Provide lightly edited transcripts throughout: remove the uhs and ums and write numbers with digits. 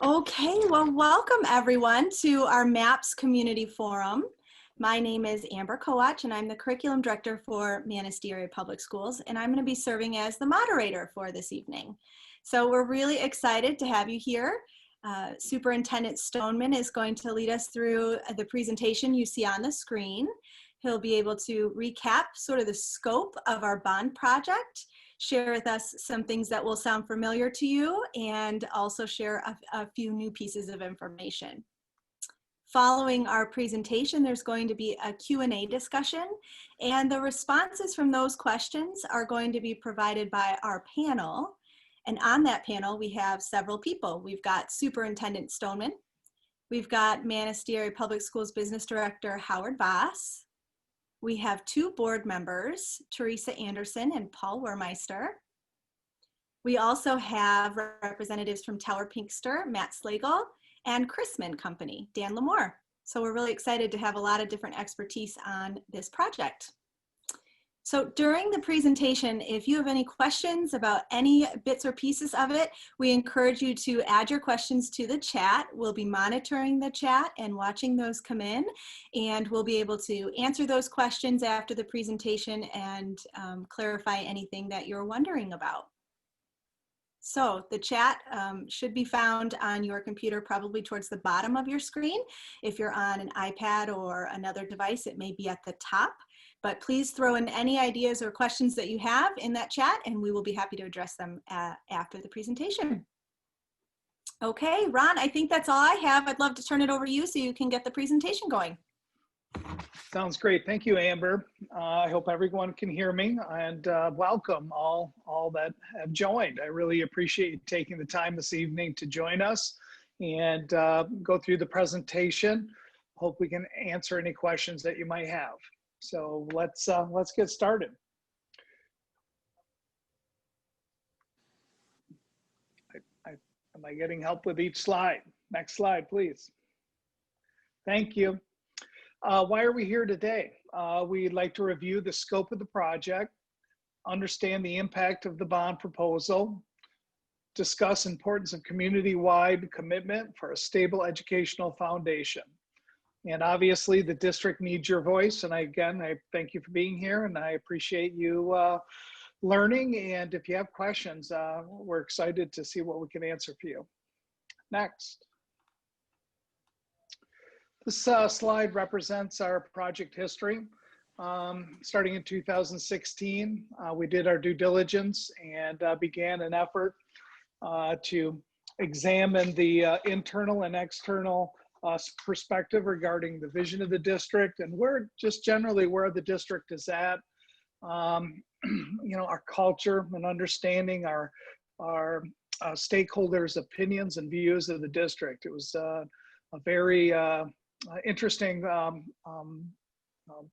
Okay, well, welcome everyone to our MAPS Community Forum. My name is Amber Kowach and I'm the Curriculum Director for Manistee Area Public Schools, and I'm going to be serving as the moderator for this evening. So we're really excited to have you here. Superintendent Stoneman is going to lead us through the presentation you see on the screen. He'll be able to recap sort of the scope of our bond project, share with us some things that will sound familiar to you, and also share a few new pieces of information. Following our presentation, there's going to be a Q&A discussion, and the responses from those questions are going to be provided by our panel. And on that panel, we have several people. We've got Superintendent Stoneman. We've got Manistee Area Public Schools Business Director Howard Voss. We have two board members, Teresa Anderson and Paul Wermeister. We also have representatives from Tower Pinkster, Matt Slagle, and Chrisman Company, Dan Lamore. So we're really excited to have a lot of different expertise on this project. So during the presentation, if you have any questions about any bits or pieces of it, we encourage you to add your questions to the chat. We'll be monitoring the chat and watching those come in, and we'll be able to answer those questions after the presentation and clarify anything that you're wondering about. So the chat should be found on your computer, probably towards the bottom of your screen. If you're on an iPad or another device, it may be at the top. But please throw in any ideas or questions that you have in that chat, and we will be happy to address them after the presentation. Okay, Ron, I think that's all I have. I'd love to turn it over to you so you can get the presentation going. Sounds great. Thank you, Amber. I hope everyone can hear me, and welcome all that have joined. I really appreciate you taking the time this evening to join us and go through the presentation. Hope we can answer any questions that you might have. So let's get started. Am I getting help with each slide? Next slide, please. Thank you. Why are we here today? We'd like to review the scope of the project, understand the impact of the bond proposal, discuss importance of community-wide commitment for a stable educational foundation. And obviously the district needs your voice. And again, I thank you for being here, and I appreciate you learning. And if you have questions, we're excited to see what we can answer for you. Next. This slide represents our project history. Starting in 2016, we did our due diligence and began an effort to examine the internal and external perspective regarding the vision of the district and just generally where the district is at. You know, our culture and understanding our stakeholders' opinions and views of the district. It was a very interesting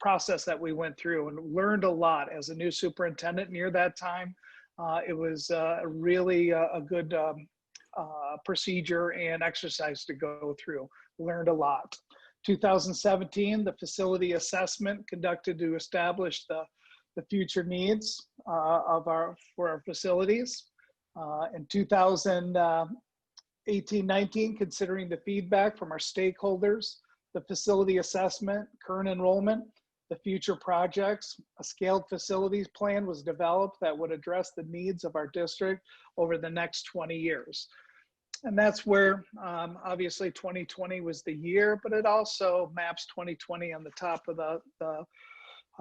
process that we went through and learned a lot as a new superintendent near that time. It was really a good procedure and exercise to go through. Learned a lot. 2017, the facility assessment conducted to establish the future needs for our facilities. In 2018-19, considering the feedback from our stakeholders, the facility assessment, current enrollment, the future projects, a scaled facilities plan was developed that would address the needs of our district over the next 20 years. And that's where obviously 2020 was the year, but it also maps 2020 on the top of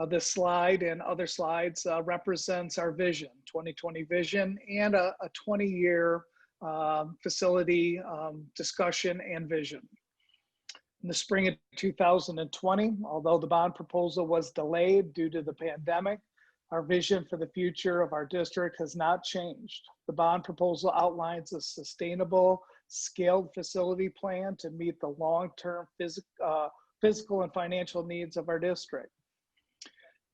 this slide and other slides represents our vision, 2020 vision, and a 20-year facility discussion and vision. In the spring of 2020, although the bond proposal was delayed due to the pandemic, our vision for the future of our district has not changed. The bond proposal outlines a sustainable, scaled facility plan to meet the long-term physical and financial needs of our district.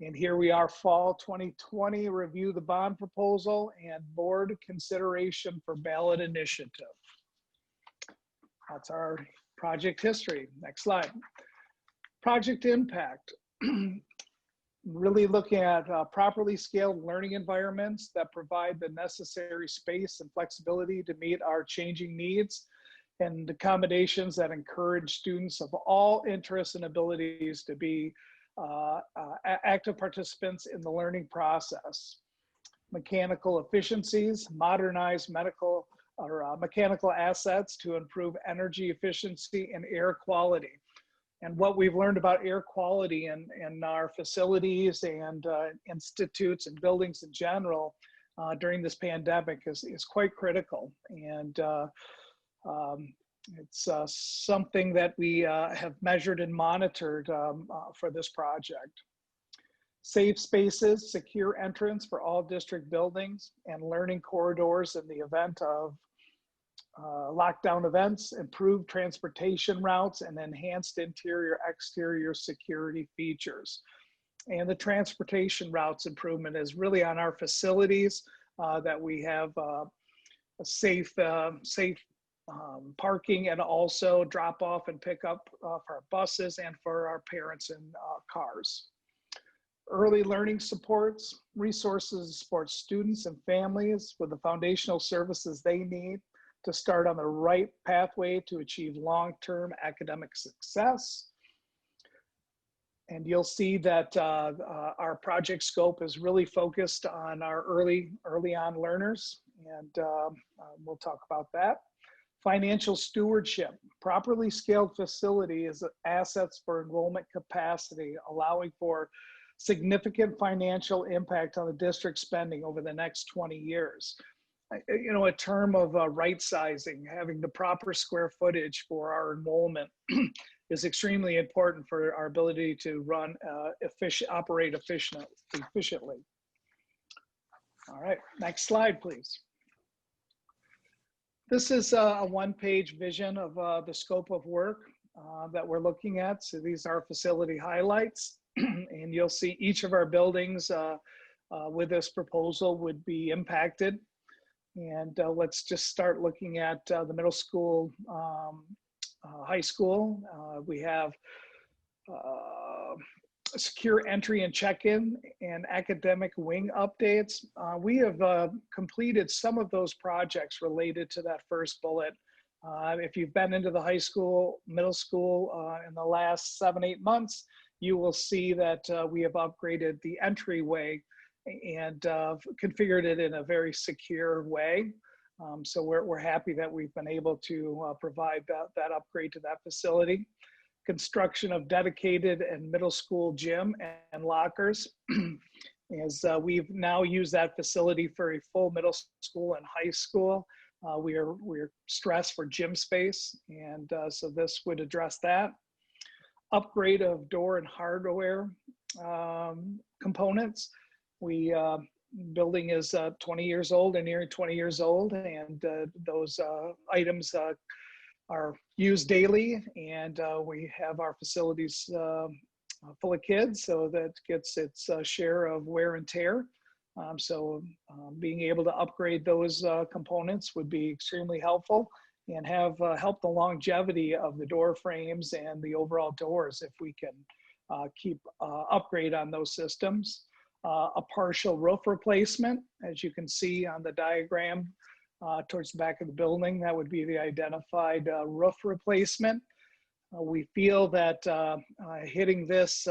And here we are, fall 2020, review the bond proposal and board consideration for ballot initiative. That's our project history. Next slide. Project impact. Really looking at properly scaled learning environments that provide the necessary space and flexibility to meet our changing needs and accommodations that encourage students of all interests and abilities to be active participants in the learning process. Mechanical efficiencies, modernize mechanical assets to improve energy efficiency and air quality. And what we've learned about air quality in our facilities and institutes and buildings in general during this pandemic is quite critical. And it's something that we have measured and monitored for this project. Safe spaces, secure entrance for all district buildings, and learning corridors in the event of lockdown events, improved transportation routes, and enhanced interior-exterior security features. And the transportation routes improvement is really on our facilities, that we have a safe parking, and also drop off and pick up for our buses and for our parents in cars. Early learning supports, resources to support students and families with the foundational services they need to start on the right pathway to achieve long-term academic success. And you'll see that our project scope is really focused on our early on learners, and we'll talk about that. Financial stewardship, properly scaled facility is assets for enrollment capacity, allowing for significant financial impact on the district spending over the next 20 years. You know, a term of right sizing, having the proper square footage for our enrollment is extremely important for our ability to run operate efficiently. All right, next slide, please. This is a one-page vision of the scope of work that we're looking at. So these are facility highlights. And you'll see each of our buildings with this proposal would be impacted. And let's just start looking at the middle school, high school. We have secure entry and check-in and academic wing updates. We have completed some of those projects related to that first bullet. If you've been into the high school, middle school in the last 7-8 months, you will see that we have upgraded the entryway and configured it in a very secure way. So we're happy that we've been able to provide that upgrade to that facility. Construction of dedicated and middle school gym and lockers, as we've now used that facility for a full middle school and high school. We're stressed for gym space, and so this would address that. Upgrade of door and hardware components. Building is 20 years old and nearing 20 years old, and those items are used daily, and we have our facilities full of kids, so that gets its share of wear and tear. So being able to upgrade those components would be extremely helpful, and have helped the longevity of the door frames and the overall doors if we can keep upgrade on those systems. A partial roof replacement, as you can see on the diagram towards the back of the building, that would be the identified roof replacement. We feel that hitting this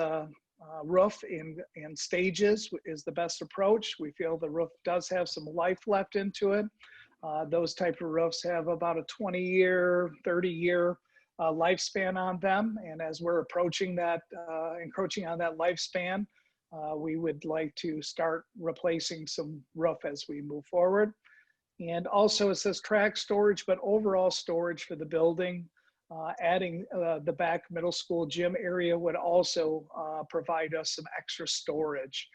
roof in stages is the best approach. We feel the roof does have some life left into it. Those type of roofs have about a 20-year, 30-year lifespan on them. And as we're approaching that, encroaching on that lifespan, we would like to start replacing some roof as we move forward. And also it says track storage, but overall storage for the building. Adding the back middle school gym area would also provide us some extra storage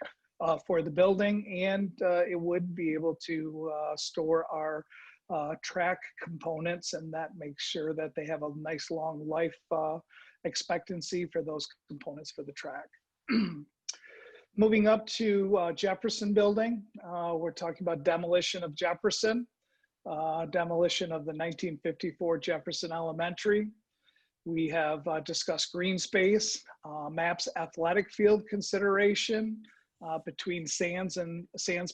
for the building, and it would be able to store our track components, and that makes sure that they have a nice long life expectancy for those components for the track. Moving up to Jefferson building, we're talking about demolition of Jefferson, demolition of the 1954 Jefferson Elementary. We have discussed green space, MAPS athletic field consideration between Sands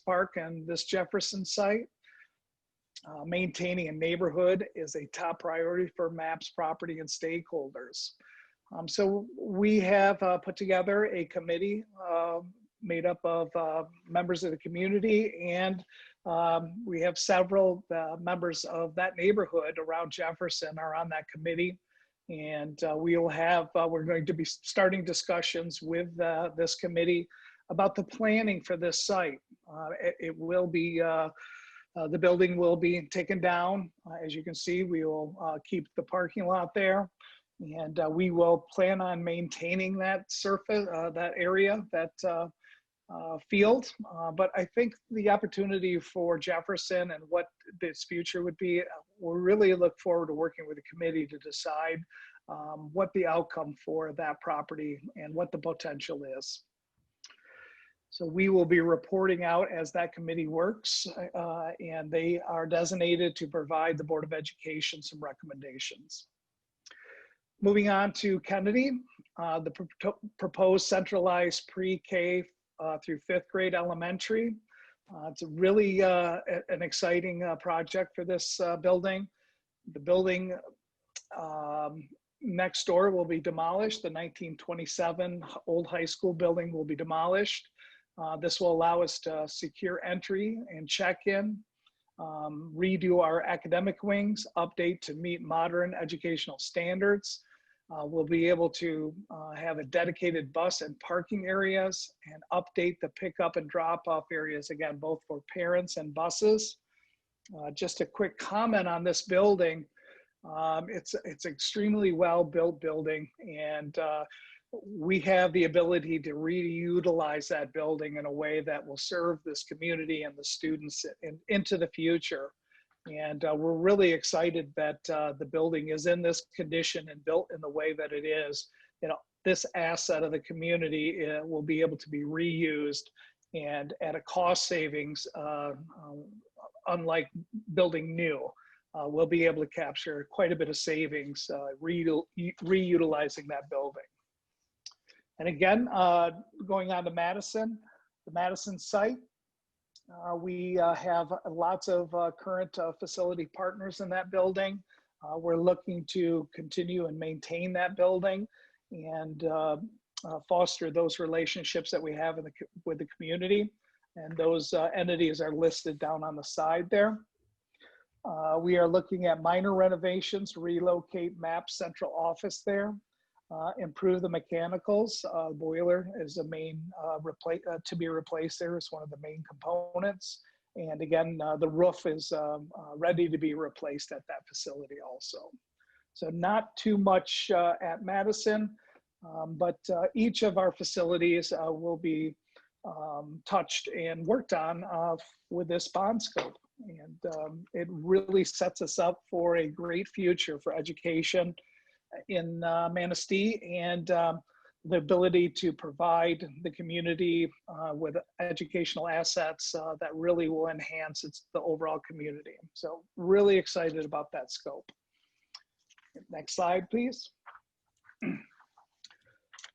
Park and this Jefferson site. Maintaining a neighborhood is a top priority for MAPS property and stakeholders. So we have put together a committee made up of members of the community, and we have several members of that neighborhood around Jefferson are on that committee. And we're going to be starting discussions with this committee about the planning for this site. It will be, the building will be taken down. As you can see, we will keep the parking lot there. And we will plan on maintaining that surface, that area, that field. But I think the opportunity for Jefferson and what this future would be, we'll really look forward to working with the committee to decide what the outcome for that property and what the potential is. So we will be reporting out as that committee works, and they are designated to provide the Board of Education some recommendations. Moving on to Kennedy, the proposed centralized pre-K through 5th grade elementary. It's a really an exciting project for this building. The building next door will be demolished. The 1927 old high school building will be demolished. This will allow us to secure entry and check-in, redo our academic wings, update to meet modern educational standards. We'll be able to have a dedicated bus and parking areas and update the pickup and drop-off areas, again, both for parents and buses. Just a quick comment on this building. It's extremely well-built building, and we have the ability to reutilize that building in a way that will serve this community and the students into the future. And we're really excited that the building is in this condition and built in the way that it is. You know, this asset of the community will be able to be reused, and at a cost savings, unlike building new. We'll be able to capture quite a bit of savings reutilizing that building. And again, going on to Madison, the Madison site, we have lots of current facility partners in that building. We're looking to continue and maintain that building and foster those relationships that we have with the community. And those entities are listed down on the side there. We are looking at minor renovations, relocate MAP's central office there, improve the mechanicals. Boiler is a main to be replaced there. It's one of the main components. And again, the roof is ready to be replaced at that facility also. So not too much at Madison, but each of our facilities will be touched and worked on with this bond scope. And it really sets us up for a great future for education in Manistee, and the ability to provide the community with educational assets that really will enhance the overall community. So really excited about that scope. Next slide, please.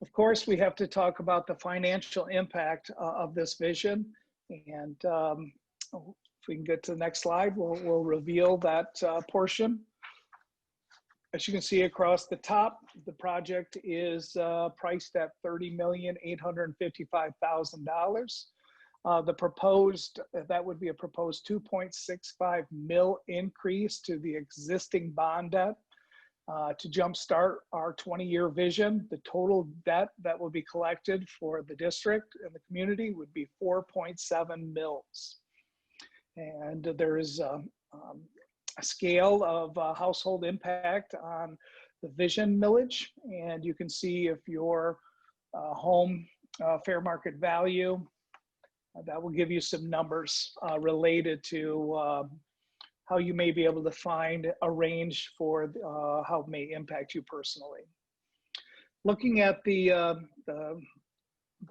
Of course, we have to talk about the financial impact of this vision. And if we can get to the next slide, we'll reveal that portion. As you can see across the top, the project is priced at $30,855,000. The proposed, that would be a proposed 2.65 mil increase to the existing bond debt to jumpstart our 20-year vision. The total debt that will be collected for the district and the community would be 4.7 mils. And there is a scale of household impact on the vision millage, and you can see if your home fair market value, that will give you some numbers related to how you may be able to find a range for how it may impact you personally. Looking at the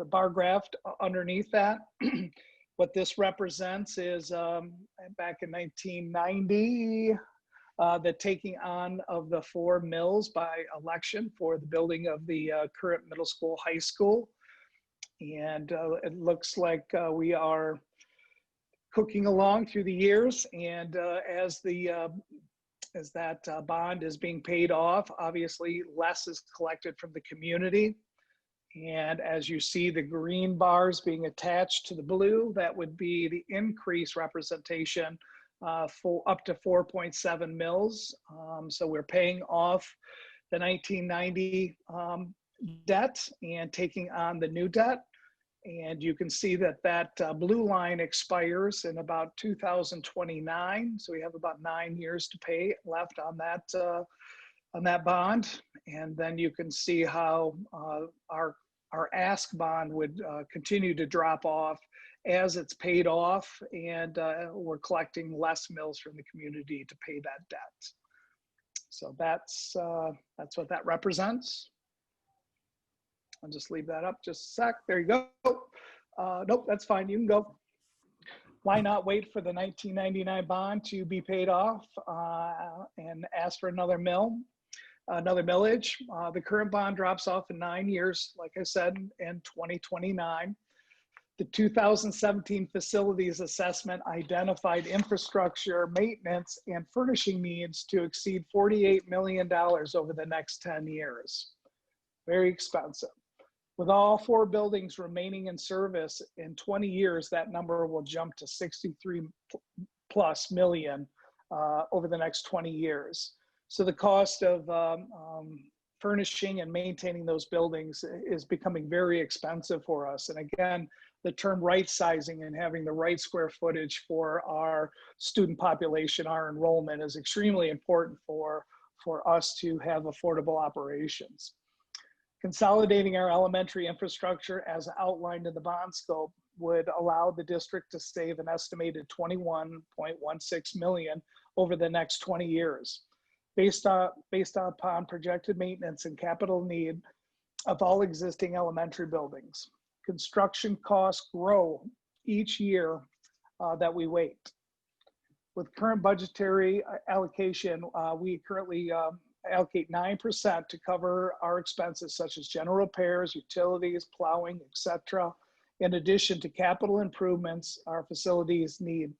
bar graph underneath that, what this represents is back in 1990, the taking on of the 4 mills by election for the building of the current middle school, high school. And it looks like we are cooking along through the years, and as that bond is being paid off, obviously less is collected from the community. And as you see the green bars being attached to the blue, that would be the increase representation for up to 4.7 mils. So we're paying off the 1990 debt and taking on the new debt. And you can see that that blue line expires in about 2029. So we have about 9 years to pay left on that bond. And then you can see how our ask bond would continue to drop off as it's paid off, and we're collecting less mills from the community to pay that debt. So that's what that represents. I'll just leave that up just a sec. There you go. Nope, that's fine. You can go. Why not wait for the 1999 bond to be paid off and ask for another millage? The current bond drops off in 9 years, like I said, in 2029. The 2017 facilities assessment identified infrastructure, maintenance, and furnishing needs to exceed $48 million over the next 10 years. Very expensive. With all 4 buildings remaining in service in 20 years, that number will jump to 63 plus million over the next 20 years. So the cost of furnishing and maintaining those buildings is becoming very expensive for us. And again, the term right sizing and having the right square footage for our student population, our enrollment, is extremely important for us to have affordable operations. Consolidating our elementary infrastructure as outlined in the bond scope would allow the district to save an estimated $21.16 million over the next 20 years. Based upon projected maintenance and capital need of all existing elementary buildings. Construction costs grow each year that we wait. With current budgetary allocation, we currently allocate 9% to cover our expenses such as general repairs, utilities, plowing, etc. In addition to capital improvements, our facilities need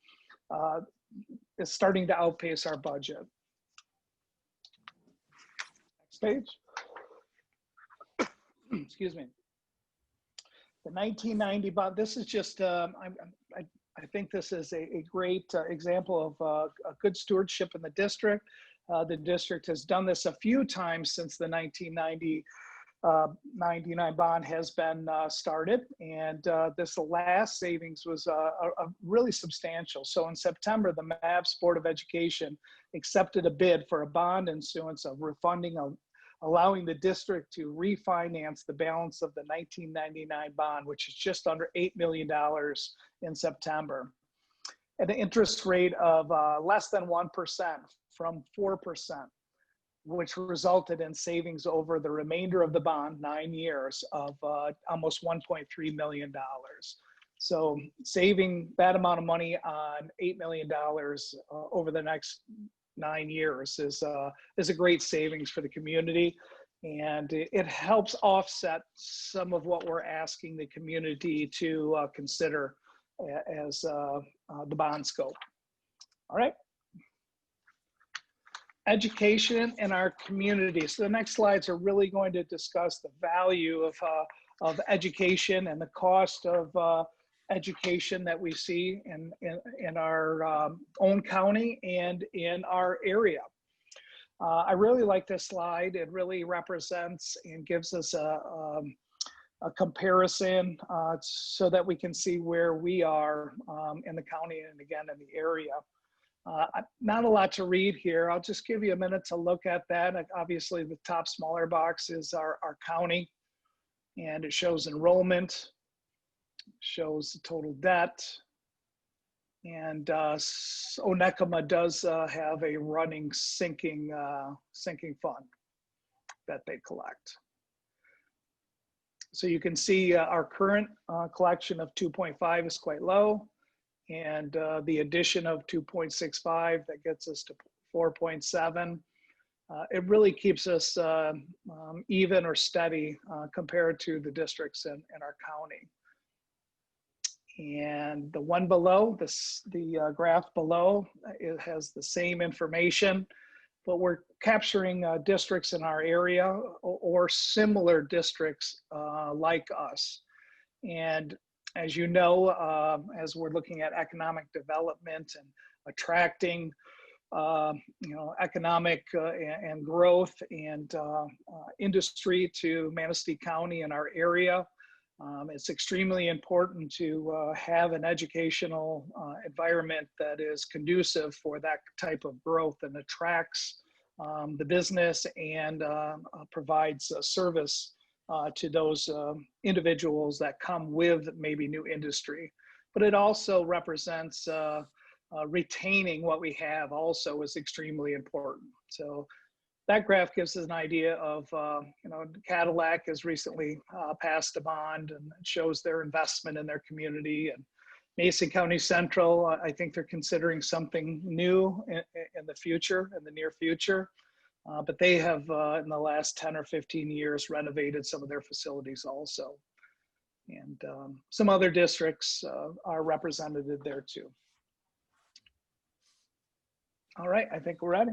is starting to outpace our budget. Next page. Excuse me. The 1990 bond, this is just, I think this is a great example of a good stewardship in the district. The district has done this a few times since the 1999 bond has been started, and this last savings was a really substantial. So in September, the MAPS Board of Education accepted a bid for a bond issuance of refunding, allowing the district to refinance the balance of the 1999 bond, which is just under $8 million in September, at an interest rate of less than 1% from 4%, which resulted in savings over the remainder of the bond, 9 years, of almost $1.3 million. So saving that amount of money on $8 million over the next 9 years is a great savings for the community, and it helps offset some of what we're asking the community to consider as the bond scope. All right. Education in our community. So the next slides are really going to discuss the value of education and the cost of education that we see in our own county and in our area. I really like this slide. It really represents and gives us a comparison so that we can see where we are in the county and again in the area. Not a lot to read here. I'll just give you a minute to look at that. Obviously, the top smaller box is our county, and it shows enrollment, shows the total debt, and Onekama does have a running sinking fund that they collect. So you can see our current collection of 2.5 is quite low. And the addition of 2.65, that gets us to 4.7. It really keeps us even or steady compared to the districts in our county. And the one below, the graph below, it has the same information, but we're capturing districts in our area or similar districts like us. And as you know, as we're looking at economic development and attracting economic and growth and industry to Manistee County and our area, it's extremely important to have an educational environment that is conducive for that type of growth and attracts the business and provides service to those individuals that come with maybe new industry. But it also represents retaining what we have also is extremely important. So that graph gives us an idea of, Cadillac has recently passed a bond and it shows their investment in their community. And Mason County Central, I think they're considering something new in the future, in the near future. But they have, in the last 10 or 15 years, renovated some of their facilities also. And some other districts are represented there too. All right, I think we're ready.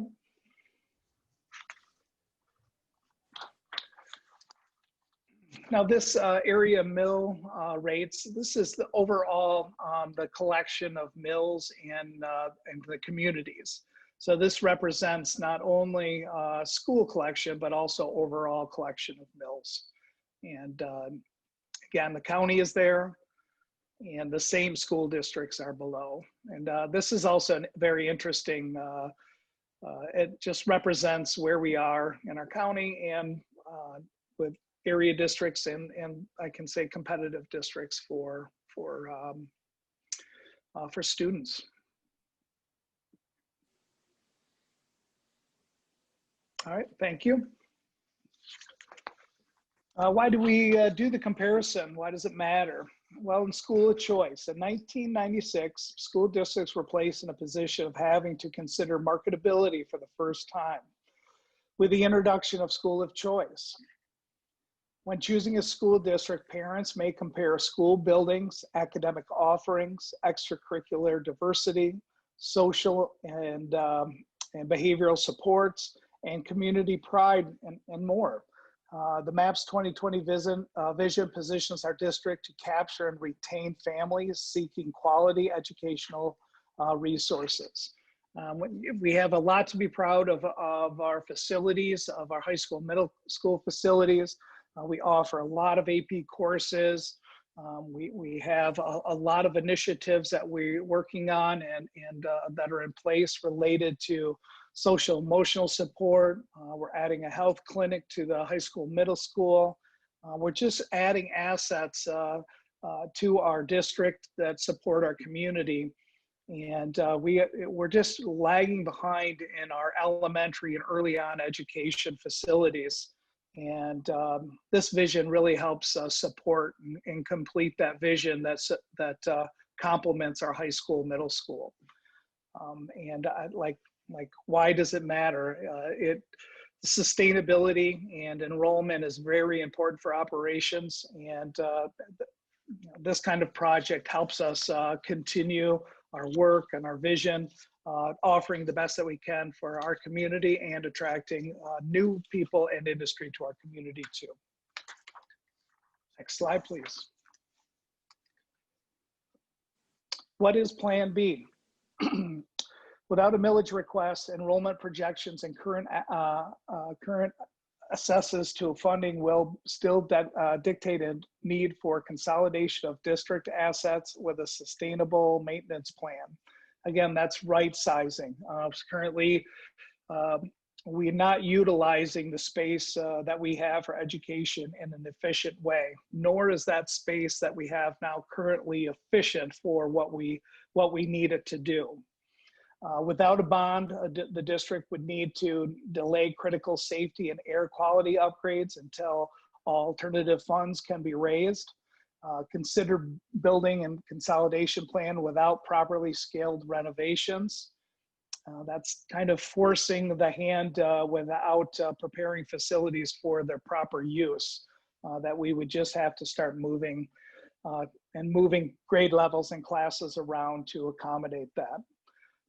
Now this area mill rates, this is the overall, the collection of mills and the communities. So this represents not only school collection, but also overall collection of mills. And again, the county is there and the same school districts are below. And this is also very interesting. It just represents where we are in our county and with area districts and I can say competitive districts for students. All right, thank you. Why do we do the comparison? Why does it matter? Well, in school of choice, in 1996, school districts were placed in a position of having to consider marketability for the first time with the introduction of school of choice. When choosing a school district, parents may compare school buildings, academic offerings, extracurricular diversity, social and behavioral supports, and community pride, and more. The MAPS 2020 vision positions our district to capture and retain families seeking quality educational resources. We have a lot to be proud of our facilities, of our high school, middle school facilities. We offer a lot of AP courses. We have a lot of initiatives that we're working on and that are in place related to social emotional support. We're adding a health clinic to the high school, middle school. We're just adding assets to our district that support our community. And we're just lagging behind in our elementary and early on education facilities. And this vision really helps support and complete that vision that complements our high school, middle school. And why does it matter? Sustainability and enrollment is very important for operations, and this kind of project helps us continue our work and our vision, offering the best that we can for our community and attracting new people and industry to our community too. Next slide, please. What is Plan B? Without a millage request, enrollment projections and current assesses to funding will still dictate a need for consolidation of district assets with a sustainable maintenance plan. Again, that's right sizing. Currently, we're not utilizing the space that we have for education in an efficient way, nor is that space that we have now currently efficient for what we need it to do. Without a bond, the district would need to delay critical safety and air quality upgrades until alternative funds can be raised. Consider building and consolidation plan without properly scaled renovations. That's kind of forcing the hand without preparing facilities for their proper use, that we would just have to start moving and moving grade levels and classes around to accommodate that.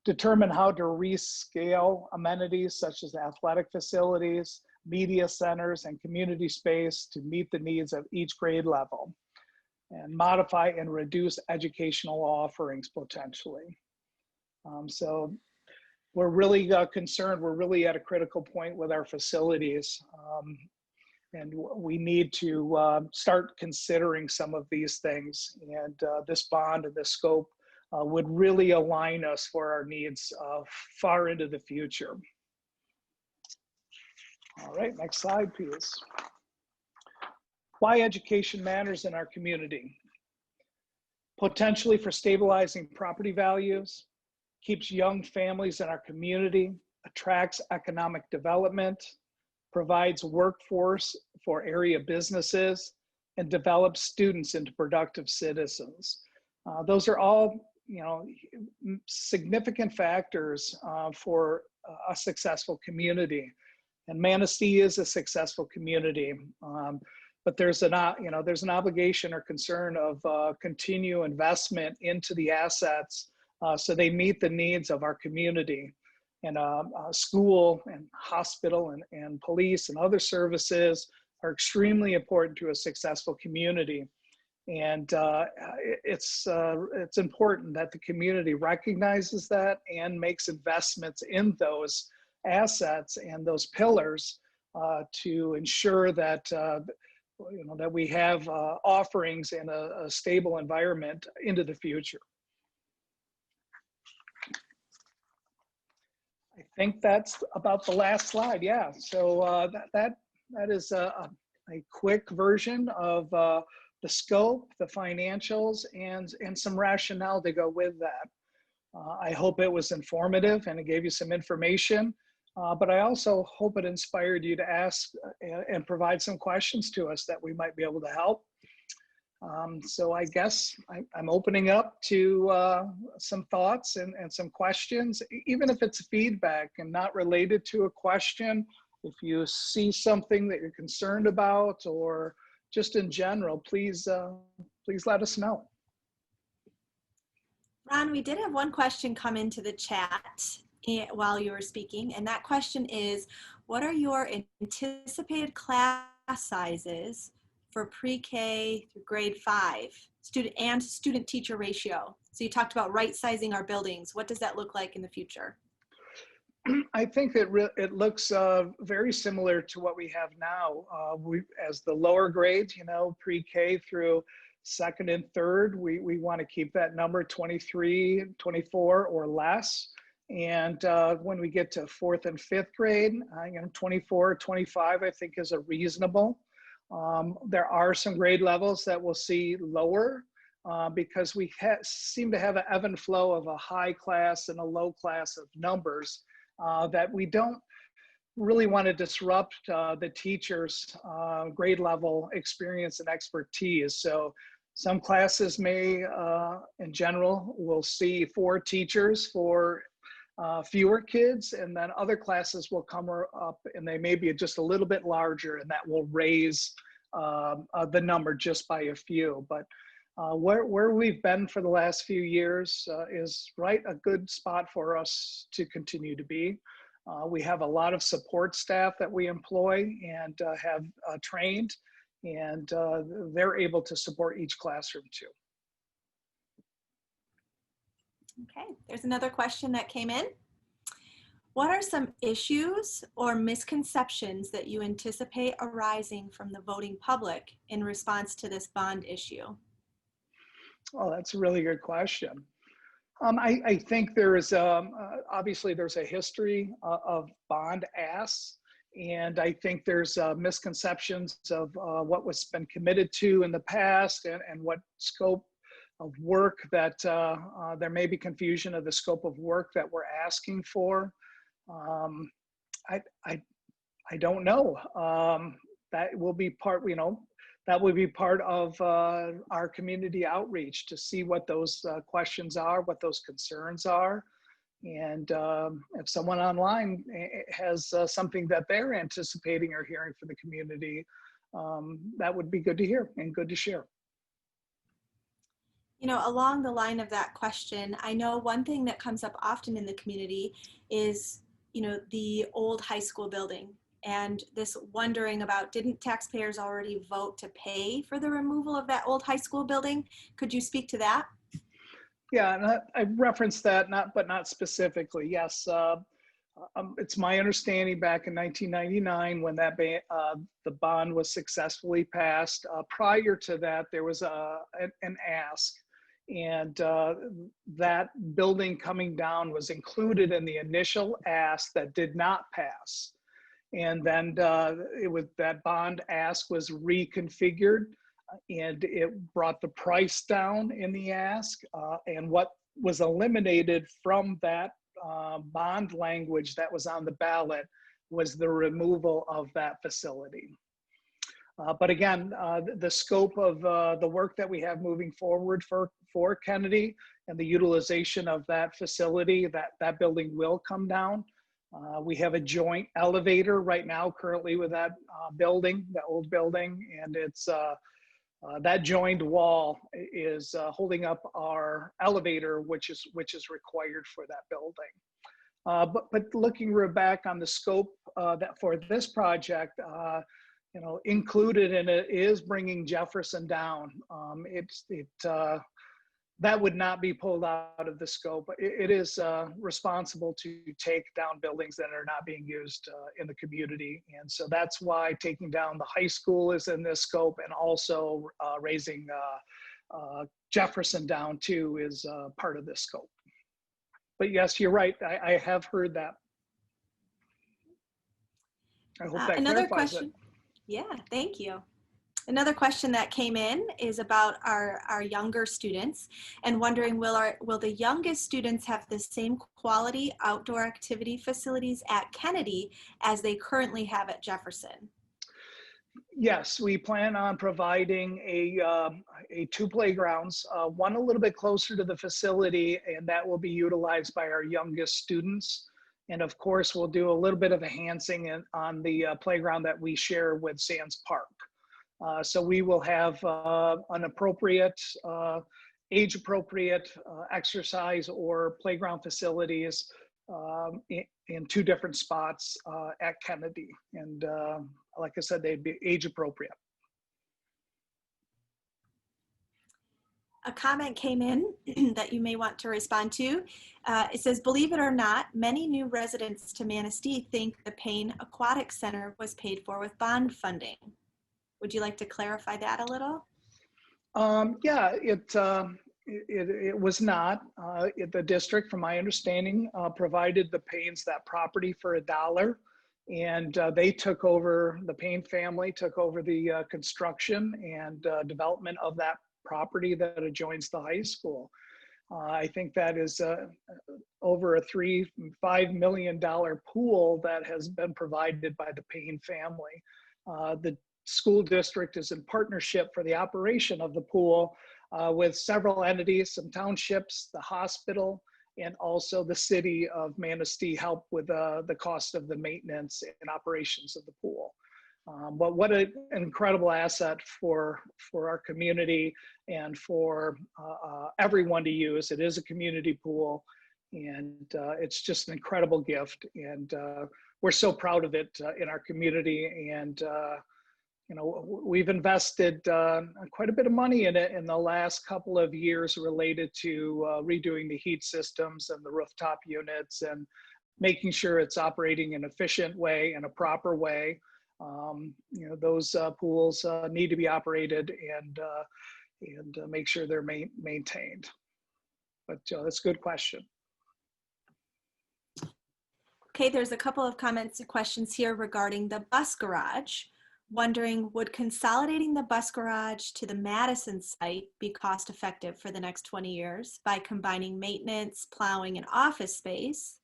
Determine how to rescale amenities such as athletic facilities, media centers, and community space to meet the needs of each grade level, and modify and reduce educational offerings potentially. So we're really concerned, we're really at a critical point with our facilities. And we need to start considering some of these things. And this bond and this scope would really align us for our needs far into the future. All right, next slide, please. Why education matters in our community. Potentially for stabilizing property values, keeps young families in our community, attracts economic development, provides workforce for area businesses, and develops students into productive citizens. Those are all, significant factors for a successful community. And Manistee is a successful community, but there's an obligation or concern of continued investment into the assets so they meet the needs of our community. And school and hospital and police and other services are extremely important to a successful community. And it's important that the community recognizes that and makes investments in those assets and those pillars to ensure that that we have offerings in a stable environment into the future. I think that's about the last slide. Yeah. So that is a quick version of the scope, the financials, and some rationale to go with that. I hope it was informative and it gave you some information, but I also hope it inspired you to ask and provide some questions to us that we might be able to help. So I guess I'm opening up to some thoughts and some questions, even if it's feedback and not related to a question. If you see something that you're concerned about or just in general, please let us know. Ron, we did have one question come into the chat while you were speaking, and that question is, what are your anticipated class sizes for pre-K through grade 5 student teacher ratio? So you talked about right sizing our buildings. What does that look like in the future? I think that it looks very similar to what we have now. As the lower grades, pre-K through second and third, we want to keep that number 23, 24 or less. And when we get to fourth and fifth grade, 24, 25, I think is a reasonable. There are some grade levels that we'll see lower because we seem to have an ebb and flow of a high class and a low class of numbers that we don't really want to disrupt the teachers' grade level experience and expertise. So some classes may, in general, will see 4 teachers for fewer kids, and then other classes will come up and they may be just a little bit larger, and that will raise the number just by a few. But where we've been for the last few years is a good spot for us to continue to be. We have a lot of support staff that we employ and have trained, and they're able to support each classroom too. Okay, there's another question that came in. What are some issues or misconceptions that you anticipate arising from the voting public in response to this bond issue? Oh, that's a really good question. I think there is, obviously there's a history of bond asks, and I think there's misconceptions of what was been committed to in the past and what scope of work that there may be confusion of the scope of work that we're asking for. I don't know. That will be part, that will be part of our community outreach to see what those questions are, what those concerns are. And if someone online has something that they're anticipating or hearing from the community, that would be good to hear and good to share. You know, along the line of that question, I know one thing that comes up often in the community is, the old high school building and this wondering about, didn't taxpayers already vote to pay for the removal of that old high school building? Could you speak to that? Yeah, and I referenced that, but not specifically. Yes, it's my understanding back in 1999 when the bond was successfully passed. Prior to that, there was an ask, and that building coming down was included in the initial ask that did not pass. And then that bond ask was reconfigured, and it brought the price down in the ask. And what was eliminated from that bond language that was on the ballot was the removal of that facility. But again, the scope of the work that we have moving forward for Kennedy and the utilization of that facility, that building will come down. We have a joint elevator right now currently with that building, the old building, and it's that joined wall is holding up our elevator, which is required for that building. But looking back on the scope that for this project, included in it is bringing Jefferson down. That would not be pulled out of the scope. It is responsible to take down buildings that are not being used in the community. And so that's why taking down the high school is in this scope, and also raising Jefferson down too is part of this scope. But yes, you're right. I have heard that. I hope that Another clarifies question. it. Yeah, thank you. Another question that came in is about our younger students and wondering, will the youngest students have the same quality outdoor activity facilities at Kennedy as they currently have at Jefferson? Yes, we plan on providing two playgrounds, one a little bit closer to the facility, and that will be utilized by our youngest students. And of course, we'll do a little bit of enhancing on the playground that we share with Sands Park. So we will have an appropriate, age-appropriate exercise or playground facilities in two different spots at Kennedy. And like I said, they'd be age-appropriate. A comment came in that you may want to respond to. It says, believe it or not, many new residents to Manistee think the Payne Aquatic Center was paid for with bond funding. Would you like to clarify that a little? Yeah, it was not. The district, from my understanding, provided the Paynes that property for $1, and they took over, the Payne family took over the construction and development of that property that adjoins the high school. I think that is over a $5 million pool that has been provided by the Payne family. The school district is in partnership for the operation of the pool with several entities, some townships, the hospital, and also the city of Manistee help with the cost of the maintenance and operations of the pool. But what an incredible asset for our community and for everyone to use. It is a community pool, and it's just an incredible gift. And we're so proud of it in our community. And we've invested quite a bit of money in it in the last couple of years related to redoing the heat systems and the rooftop units and making sure it's operating in an efficient way and a proper way. Those pools need to be operated and make sure they're maintained. But that's a good question. Okay, there's a couple of comments and questions here regarding the bus garage. Wondering, would consolidating the bus garage to the Madison site be cost effective for the next 20 years by combining maintenance, plowing, and office space?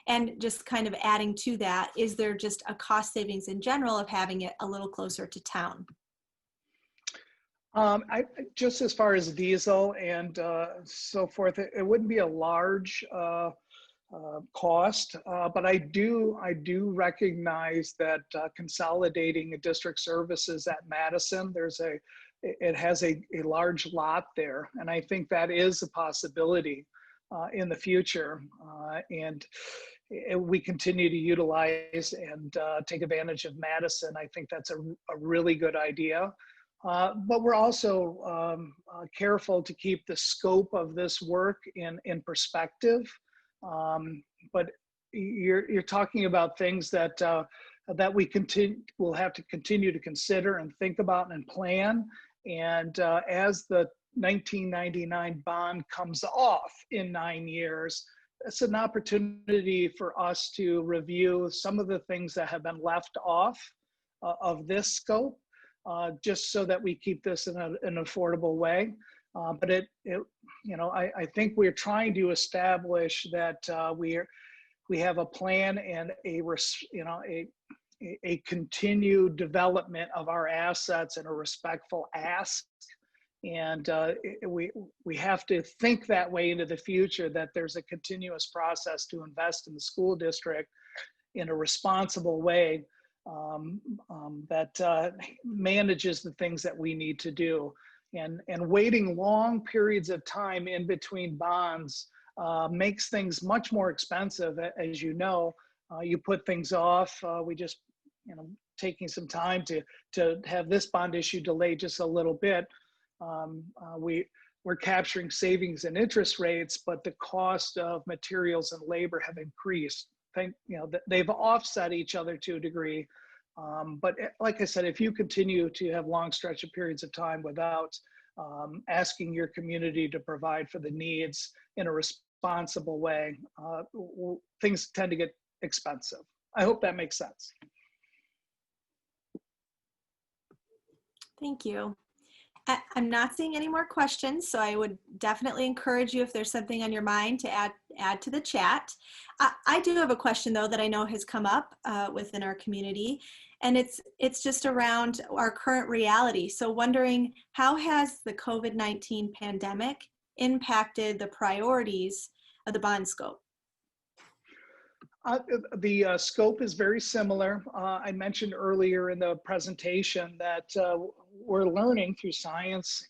And just kind of adding to that, is there just a cost savings in general of having it a little closer to town? Just as far as diesel and so forth, it wouldn't be a large cost, but I do recognize that consolidating district services at Madison, there's it has a large lot there. And I think that is a possibility in the future. And we continue to utilize and take advantage of Madison. I think that's a really good idea. But we're also careful to keep the scope of this work in perspective. But you're talking about things that that will have to continue to consider and think about and plan. And as the 1999 bond comes off in 9 years, it's an opportunity for us to review some of the things that have been left off of this scope, just so that we keep this in an affordable way. But I think we're trying to establish that we have a plan and a continued development of our assets and a respectful ask. And we have to think that way into the future, that there's a continuous process to invest in the school district in a responsible way that manages the things that we need to do. And waiting long periods of time in between bonds makes things much more expensive. As you know, you put things off. We just, taking some time to have this bond issue delayed just a little bit. We're capturing savings and interest rates, but the cost of materials and labor have increased. They've offset each other to a degree. But like I said, if you continue to have long stretch of periods of time without asking your community to provide for the needs in a responsible way, things tend to get expensive. I hope that makes sense. Thank you. I'm not seeing any more questions, so I would definitely encourage you, if there's something on your mind, to add to the chat. I do have a question, though, that I know has come up within our community, and it's just around our current reality. So wondering, how has the COVID-19 pandemic impacted the priorities of the bond scope? The scope is very similar. I mentioned earlier in the presentation that we're learning through science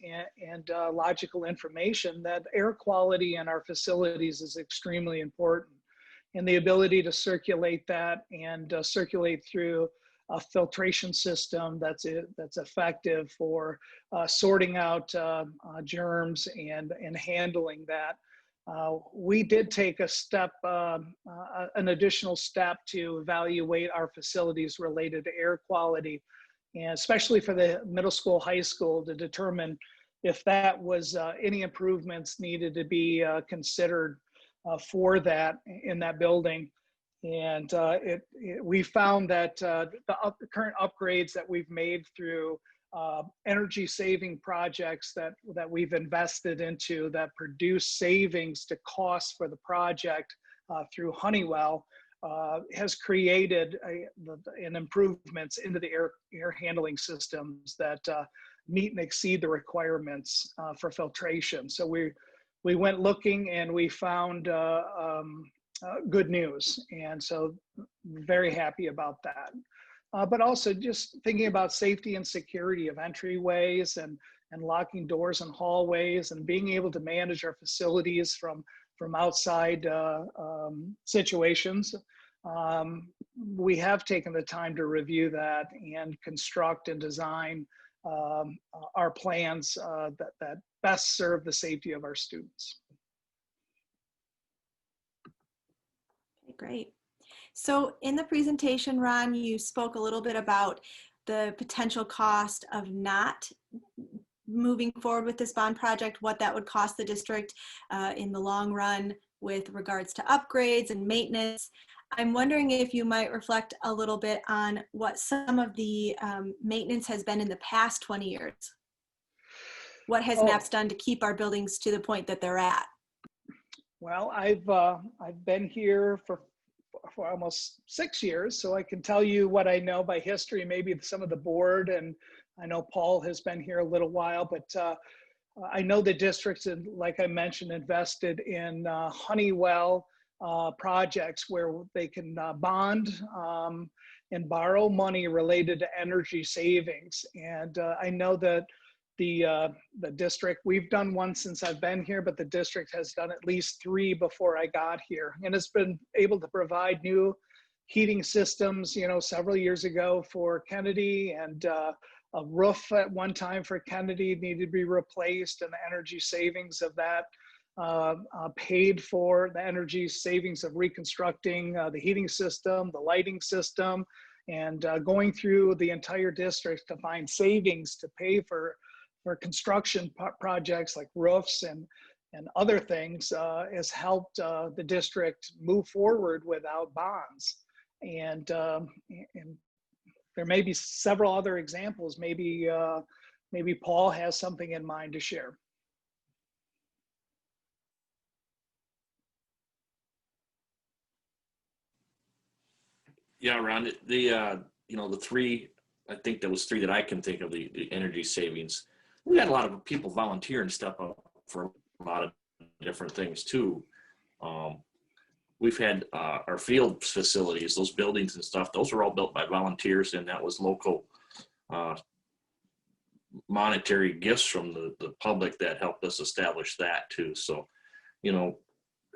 and logical information that air quality in our facilities is extremely important. And the ability to circulate that and circulate through a filtration system that's effective for sorting out germs and handling that. We did take a step, an additional step to evaluate our facilities related to air quality, and especially for the middle school, high school, to determine if that was any improvements needed to be considered for that in that building. And we found that the current upgrades that we've made through energy saving projects that we've invested into that produce savings to cost for the project through Honeywell has created an improvements into the air handling systems that meet and exceed the requirements for filtration. So we went looking and we found good news, and so very happy about that. But also just thinking about safety and security of entryways and locking doors and hallways, and being able to manage our facilities from outside situations. We have taken the time to review that and construct and design our plans that best serve the safety of our students. Okay, great. So in the presentation, Ron, you spoke a little bit about the potential cost of not moving forward with this bond project, what that would cost the district in the long run with regards to upgrades and maintenance. I'm wondering if you might reflect a little bit on what some of the maintenance has been in the past 20 years. What has MAPS done to keep our buildings to the point that they're at? Well, I've been here for almost 6 years, so I can tell you what I know by history, maybe some of the board, and I know Paul has been here a little while, but I know the districts, and like I mentioned, invested in Honeywell projects where they can bond and borrow money related to energy savings. And I know that the district. We've done one since I've been here, but the district has done at least 3 before I got here, and it's been able to provide new heating systems, several years ago for Kennedy, and a roof at one time for Kennedy needed to be replaced, and the energy savings of that paid for the energy savings of reconstructing the heating system, the lighting system, and going through the entire district to find savings to pay for construction projects like roofs and other things has helped the district move forward without bonds. And there may be several other examples. Maybe Paul has something in mind to share. Yeah, Ron, the 3, I think there was 3 that I can think of, the energy savings. We had a lot of people volunteer and step up for a lot of different things too. We've had our field facilities, those buildings and stuff, those were all built by volunteers, and that was local monetary gifts from the public that helped us establish that too. So,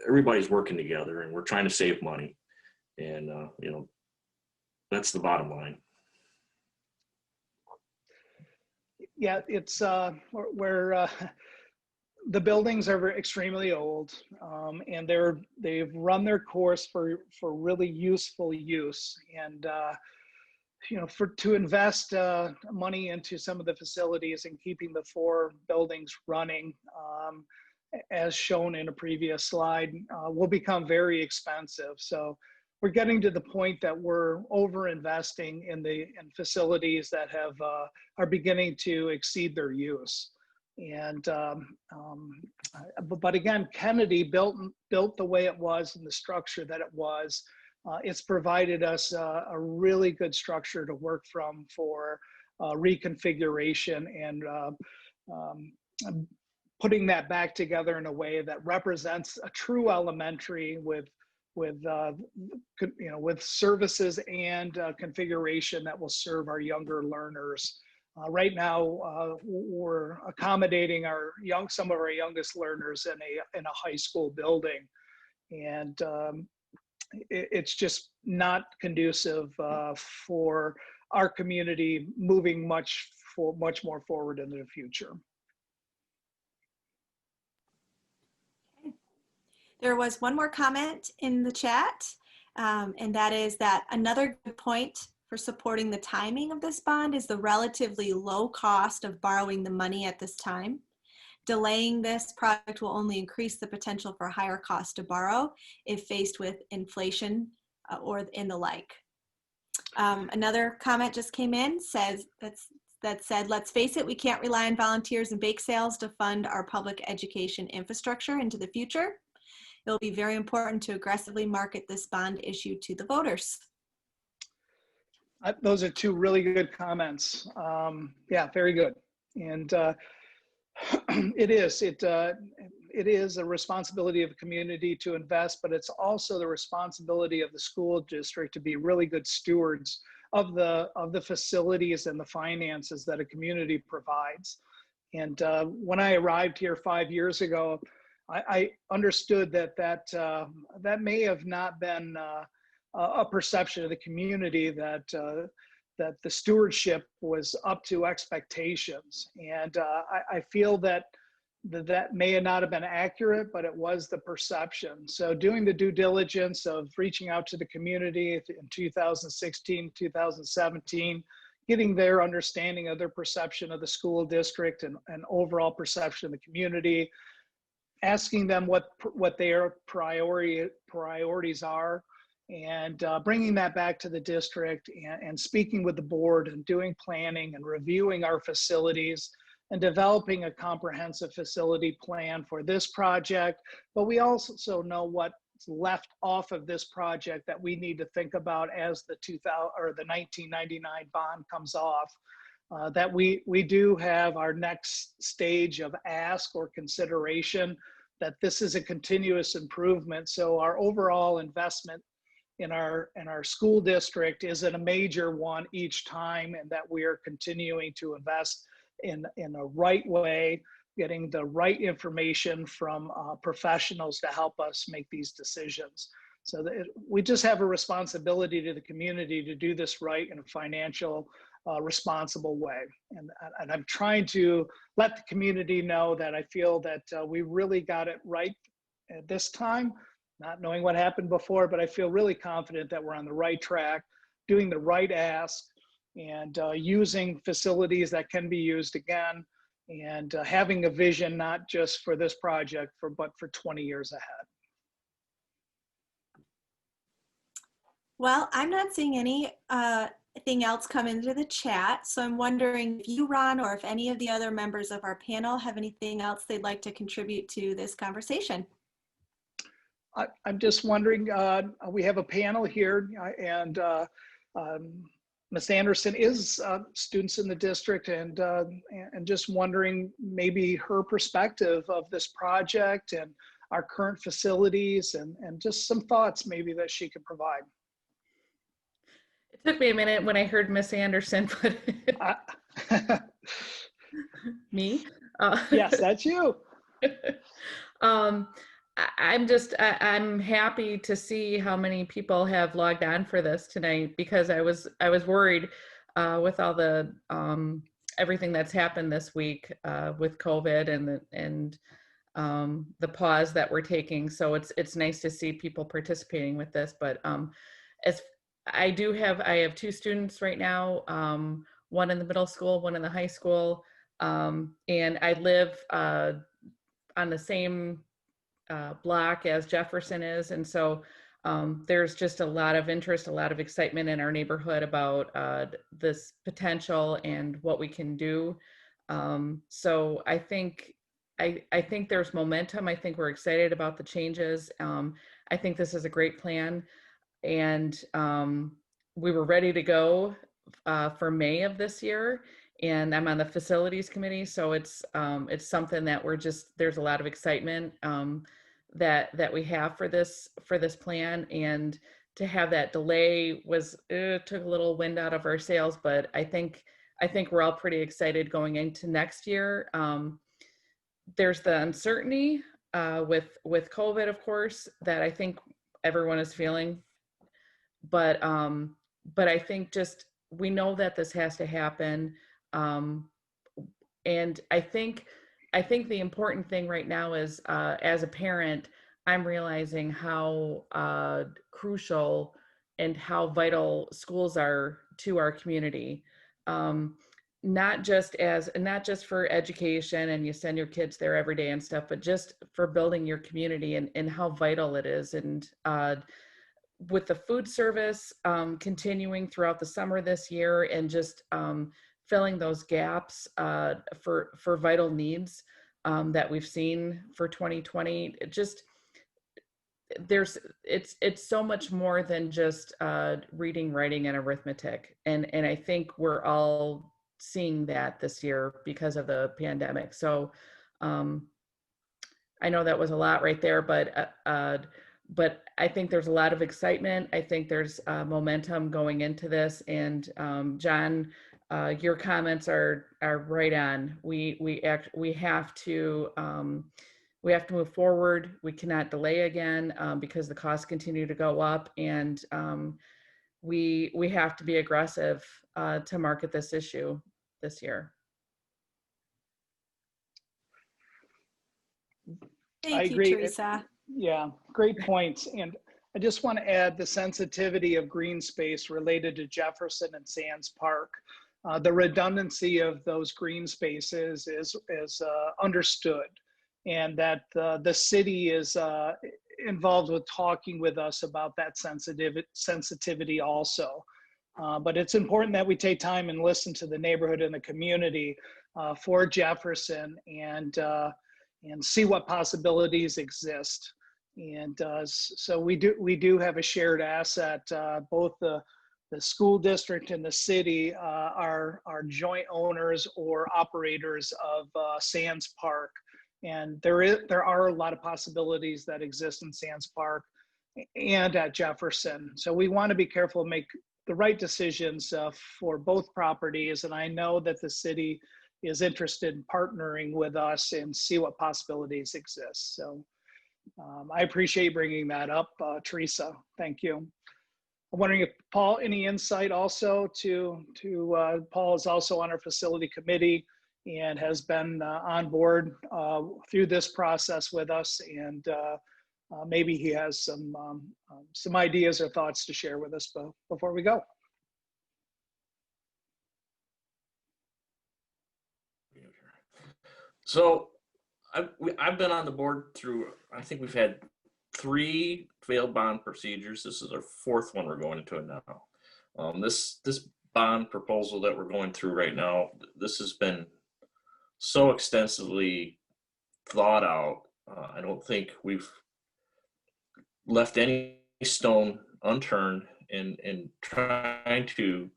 everybody's working together, and we're trying to save money, and that's the bottom line. Yeah, it's where the buildings are extremely old, and they've run their course for really useful use, and to invest money into some of the facilities and keeping the 4 buildings running, as shown in a previous slide, will become very expensive. So we're getting to the point that we're over investing in facilities that are beginning to exceed their use. And but again, Kennedy built the way it was and the structure that it was. It's provided us a really good structure to work from for reconfiguration and putting that back together in a way that represents a true elementary with services and configuration that will serve our younger learners. Right now, we're accommodating some of our youngest learners in a high school building, and it's just not conducive for our community moving much more forward into the future. There was one more comment in the chat, and that is that another good point for supporting the timing of this bond is the relatively low cost of borrowing the money at this time. Delaying this project will only increase the potential for higher cost to borrow if faced with inflation or in the like. Another comment just came in, that said, let's face it, we can't rely on volunteers and bake sales to fund our public education infrastructure into the future. It'll be very important to aggressively market this bond issue to the voters. Those are 2 really good comments. Yeah, very good. And it is a responsibility of the community to invest, but it's also the responsibility of the school district to be really good stewards of the facilities and the finances that a community provides. And when I arrived here 5 years ago, I understood that may have not been a perception of the community that the stewardship was up to expectations, and I feel that may not have been accurate, but it was the perception. So doing the due diligence of reaching out to the community in 2016, 2017, getting their understanding of their perception of the school district and overall perception of the community, asking them what their priorities are, and bringing that back to the district and speaking with the board and doing planning and reviewing our facilities and developing a comprehensive facility plan for this project. But we also know what's left off of this project that we need to think about as the 1999 bond comes off. That we do have our next stage of ask or consideration, that this is a continuous improvement. So our overall investment in our school district isn't a major one each time, and that we are continuing to invest in a right way, getting the right information from professionals to help us make these decisions. So that we just have a responsibility to the community to do this right in a financial responsible way. And I'm trying to let the community know that I feel that we really got it right at this time, not knowing what happened before, but I feel really confident that we're on the right track, doing the right ask, and using facilities that can be used again, and having a vision not just for this project, but for 20 years ahead. Well, I'm not seeing anything else come into the chat, so I'm wondering if you, Ron, or if any of the other members of our panel have anything else they'd like to contribute to this conversation. I'm just wondering, we have a panel here, and Ms. Anderson is students in the district, and just wondering maybe her perspective of this project and our current facilities, and just some thoughts maybe that she could provide. It took me a minute when I heard Miss Anderson, but me? Yes, that's you. I'm happy to see how many people have logged on for this tonight, because I was worried with all the everything that's happened this week with COVID and the pause that we're taking. So it's nice to see people participating with this. But as I have two students right now, one in the middle school, one in the high school, and I live on the same block as Jefferson is. And so there's just a lot of interest, a lot of excitement in our neighborhood about this potential and what we can do. So I think there's momentum. I think we're excited about the changes. I think this is a great plan. And we were ready to go for May of this year. And I'm on the facilities committee, so it's something that there's a lot of excitement that we have for this plan, and to have that delay took a little wind out of our sails, but I think we're all pretty excited going into next year. There's the uncertainty with COVID, of course, that I think everyone is feeling, but I think just we know that this has to happen. And I think the important thing right now is, as a parent, I'm realizing how crucial and how vital schools are to our community. Not just for education and you send your kids there every day and stuff, but just for building your community and how vital it is. And with the food service continuing throughout the summer this year, and just filling those gaps for vital needs that we've seen for 2020. It's so much more than just reading, writing, and arithmetic. And I think we're all seeing that this year because of the pandemic. So I know that was a lot right there, but I think there's a lot of excitement. I think there's momentum going into this. And John, your comments are right on. We have to move forward. We cannot delay again because the costs continue to go up, and we have to be aggressive to market this issue this year. Thank you, Teresa. Yeah, great points. And I just want to add the sensitivity of green space related to Jefferson and Sands Park. The redundancy of those green spaces is understood, and that the city is involved with talking with us about that sensitivity also. But it's important that we take time and listen to the neighborhood and the community for Jefferson, and see what possibilities exist. And so we do have a shared asset. Both the school district and the city are joint owners or operators of Sands Park. And there are a lot of possibilities that exist in Sands Park and at Jefferson. So we want to be careful and make the right decisions for both properties. And I know that the city is interested in partnering with us and see what possibilities exist. So I appreciate bringing that up, Teresa. Thank you. I'm wondering if Paul, any insight also to Paul is also on our facility committee and has been on board through this process with us, and maybe he has some ideas or thoughts to share with us before we go. So I've been on the board through, I think we've had 3 failed bond procedures. This is our 4th one we're going into now. This bond proposal that we're going through right now, this has been so extensively thought out. I don't think we've left any stone unturned in trying to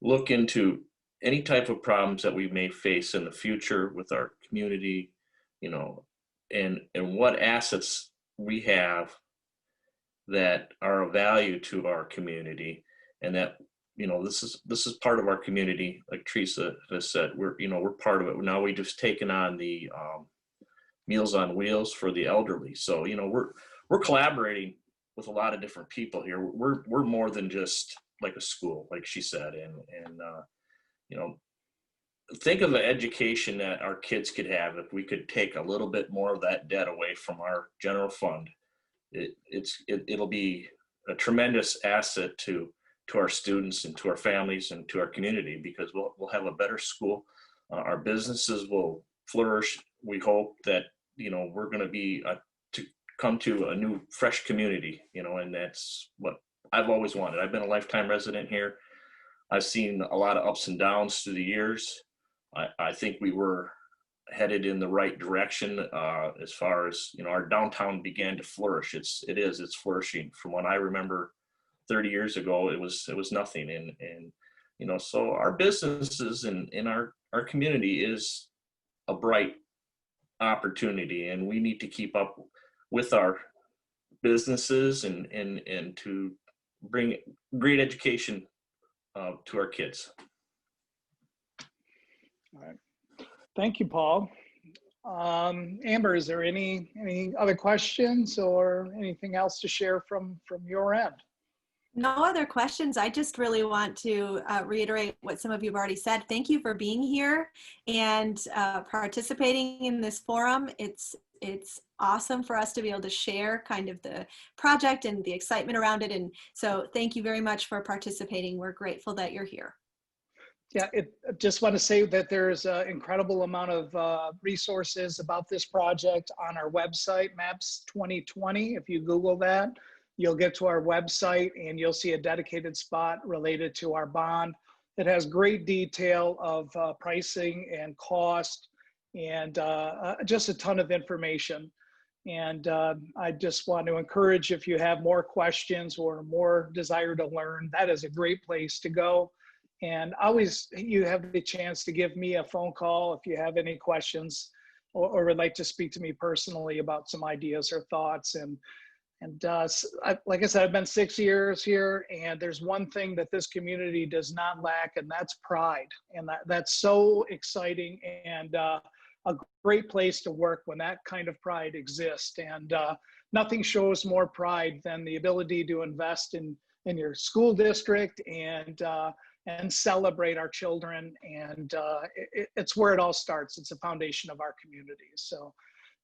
look into any type of problems that we may face in the future with our community, you know, and what assets we have that are of value to our community, and that, you know, this is part of our community. Like Teresa has said, we're part of it. Now we just taken on the Meals on Wheels for the elderly. So, you know, we're collaborating with a lot of different people here. We're more than just like a school, like she said, and you know, think of the education that our kids could have if we could take a little bit more of that debt away from our general fund. It'll be a tremendous asset to our students and to our families and to our community, because we'll have a better school. Our businesses will flourish. We hope that, you know, we're going to be to come to a new, fresh community, you know, and that's what I've always wanted. I've been a lifetime resident here. I've seen a lot of ups and downs through the years. I think we were headed in the right direction as far as, you know, our downtown began to flourish. It's flourishing. From what I remember 30 years ago, it was nothing. And you know, so our businesses in our community is a bright opportunity, and we need to keep up with our businesses and to bring great education to our kids. All right. Thank you, Paul. Amber, is there any other questions or anything else to share from your end? No other questions. I just really want to reiterate what some of you have already said. Thank you for being here and participating in this forum. It's awesome for us to be able to share kind of the project and the excitement around it. And so thank you very much for participating. We're grateful that you're here. Yeah, just want to say that there's an incredible amount of resources about this project on our website, Maps 2020. If you Google that, you'll get to our website and you'll see a dedicated spot related to our bond. It has great detail of pricing and cost and just a ton of information. And I just want to encourage, if you have more questions or more desire to learn, that is a great place to go. And always, you have the chance to give me a phone call if you have any questions or would like to speak to me personally about some ideas or thoughts. And like I said, I've been 6 years here, and there's one thing that this community does not lack, and that's pride. And that's so exciting and a great place to work when that kind of pride exists. And nothing shows more pride than the ability to invest in your school district and celebrate our children. And it's where it all starts. It's the foundation of our community. So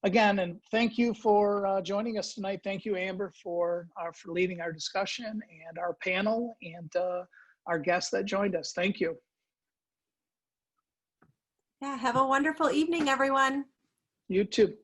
again, and thank you for joining us tonight. Thank you, Amber, for leading our discussion, and our panel, and our guests that joined us. Thank you. Yeah, have a wonderful evening, everyone. You too.